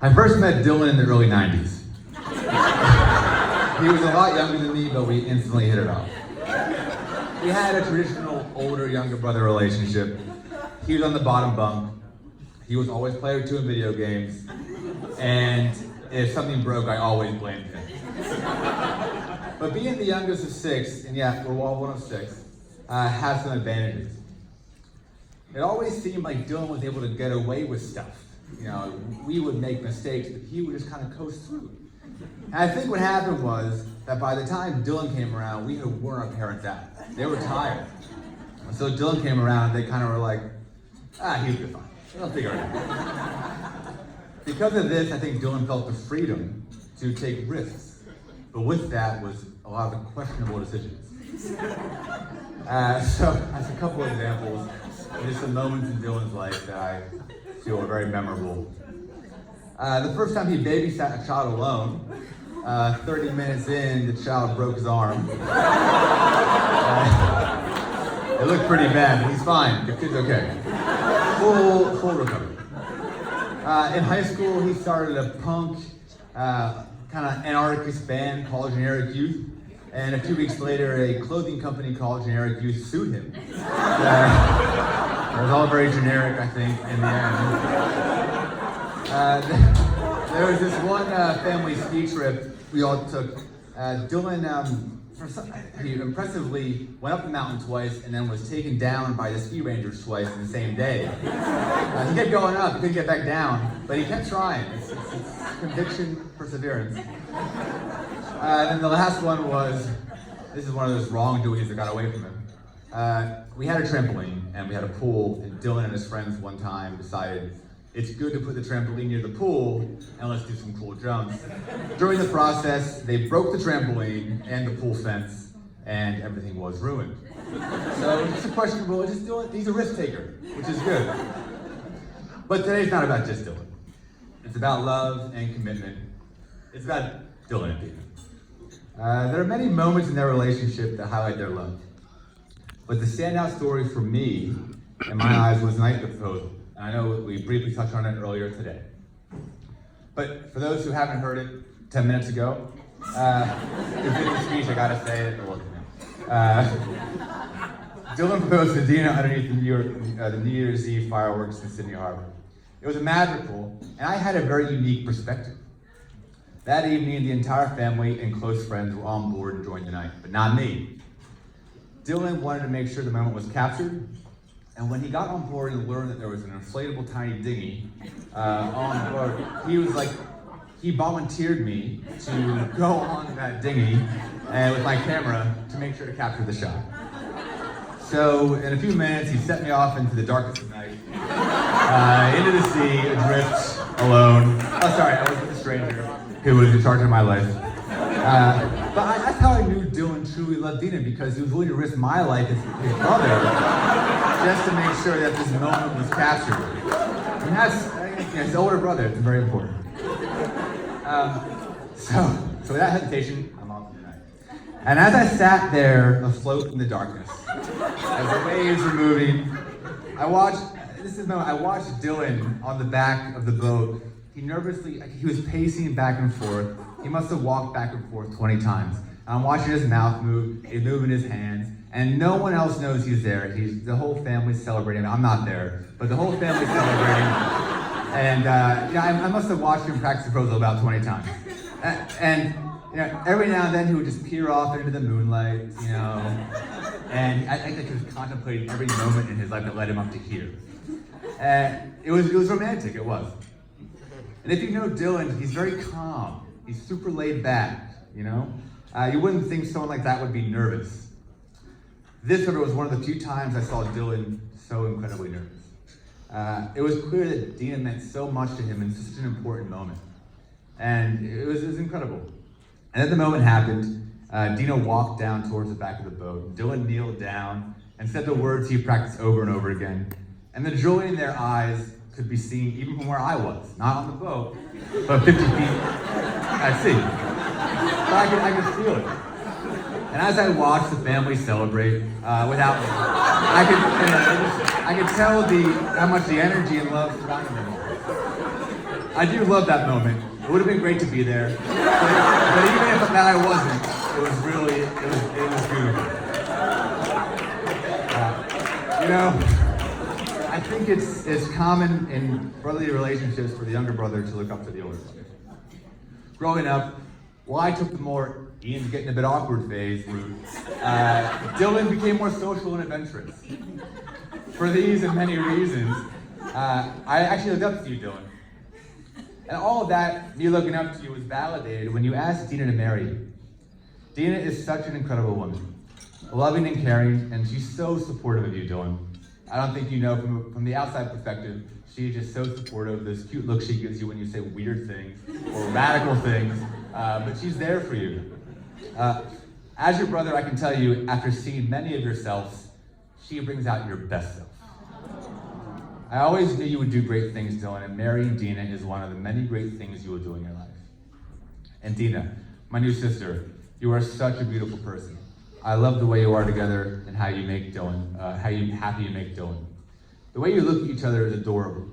I first met Dylan in the early 90s. He was a lot younger than me, but we instantly hit it off. We had a traditional older, younger brother relationship. He was on the bottom bunk. He was always player 2 in video games. And if something broke, I always blamed him. But being the youngest of 6, and yeah, we're all one of 6, has some advantages. It always seemed like Dylan was able to get away with stuff. You know, we would make mistakes, but he would just kind of coast through. And I think what happened was that by the time Dylan came around, we had worn our parents out. They were tired. And so Dylan came around, and they kind of were like, he'll be fine. He'll figure it out. Because of this, I think Dylan felt the freedom to take risks. But with that was a lot of questionable decisions. So as a couple of examples, just some moments in Dylan's life that I feel are very memorable. The first time he babysat a child alone, 30 minutes in, the child broke his arm. It looked pretty bad, but he's fine. The kid's okay. Full recovery. In high school, he started a punk, kind of anarchist band called Generic Youth. And a few weeks later, a clothing company called Generic Youth sued him. It was all very generic, I think, in the end. There was this one family ski trip we all took. Dylan, he impressively went up the mountain twice and then was taken down by the ski rangers twice in the same day. He kept going up, he couldn't get back down, but he kept trying. It's conviction, perseverance. And the last one was, this is one of those wrongdoings that got away from him. We had a trampoline and we had a pool, and Dylan and his friends one time decided it's good to put the trampoline near the pool and let's do some cool jumps. During the process, they broke the trampoline and the pool fence, and everything was ruined. So it's a questionable, just Dylan, he's a risk taker, which is good. But today's not about just Dylan. It's about love and commitment. It's about Dylan and Dina. There are many moments in their relationship that highlight their love. But the standout story for me, in my eyes, was the night of the proposal. And I know we briefly touched on it earlier today. But for those who haven't heard it 10 minutes ago, it's in the speech, I gotta say it. Dylan proposed to Dina underneath the New Year's Eve fireworks in Sydney Harbor. It was magical, and I had a very unique perspective. That evening, the entire family and close friends were on board to join the night, but not me. Dylan wanted to make sure the moment was captured, and when he got on board and learned that there was an inflatable tiny dinghy on board, he volunteered me to go on that dinghy and with my camera to make sure to capture the shot. So in a few minutes, he set me off into the darkest of night, into the sea, adrift, alone. Oh, sorry, I was with a stranger who was in charge of my life. But that's how I knew Dylan truly loved Dina, because he was willing to risk my life as his brother just to make sure that this moment was captured. And that's his older brother, it's very important. So without hesitation, I'm off tonight. And as I sat there afloat in the darkness, as the waves were moving, I watched Dylan on the back of the boat. He was pacing back and forth. He must have walked back and forth 20 times. And I'm watching his mouth move, he's moving his hands, and no one else knows he's there. The whole family's celebrating. I'm not there, but the whole family's celebrating. And I must have watched him practice the proposal about 20 times. And every now and then he would just peer off into the moonlight, and I think he was contemplating every moment in his life that led him up to here. It was romantic, it was. And if you know Dylan, he's very calm. He's super laid back, You wouldn't think someone like that would be nervous. This, however, was one of the few times I saw Dylan so incredibly nervous. It was clear that Dina meant so much to him in such an important moment. And it was incredible. And then the moment happened, Dina walked down towards the back of the boat. Dylan kneeled down and said the words he practiced over and over again. And the joy in their eyes could be seen even from where I was, not on the boat, but 50 feet at sea. But I could feel it. And as I watched the family celebrate without me, I could tell how much the energy and love surrounded them. I do love that moment. It would have been great to be there, but even if that I wasn't, it was really, it was beautiful. You know, I think it's common in brotherly relationships for the younger brother to look up to the older brother. Growing up, while I took the more Ian's getting a bit awkward phase route, Dylan became more social and adventurous. For these and many reasons, I actually looked up to you, Dylan. And all of that, me looking up to you, was validated when you asked Dina to marry you. Dina is such an incredible woman, loving and caring, and she's so supportive of you, Dylan. I don't think you know from the outside perspective, she's just so supportive of this cute look she gives you when you say weird things or radical things, but she's there for you. As your brother, I can tell you, after seeing many of yourselves, she brings out your best self. I always knew you would do great things, Dylan, and marrying Dina is one of the many great things you will do in your life. And Dina, my new sister, you are such a beautiful person. I love the way you are together and how you make Dylan, happy you make Dylan. The way you look at each other is adorable.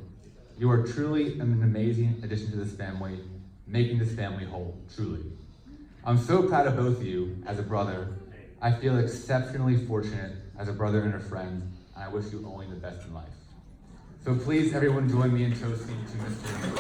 You are truly an amazing addition to this family, making this family whole, truly. I'm so proud of both of you as a brother. I feel exceptionally fortunate as a brother and a friend, and I wish you only the best in life. So please, everyone, join me in toasting to Mr.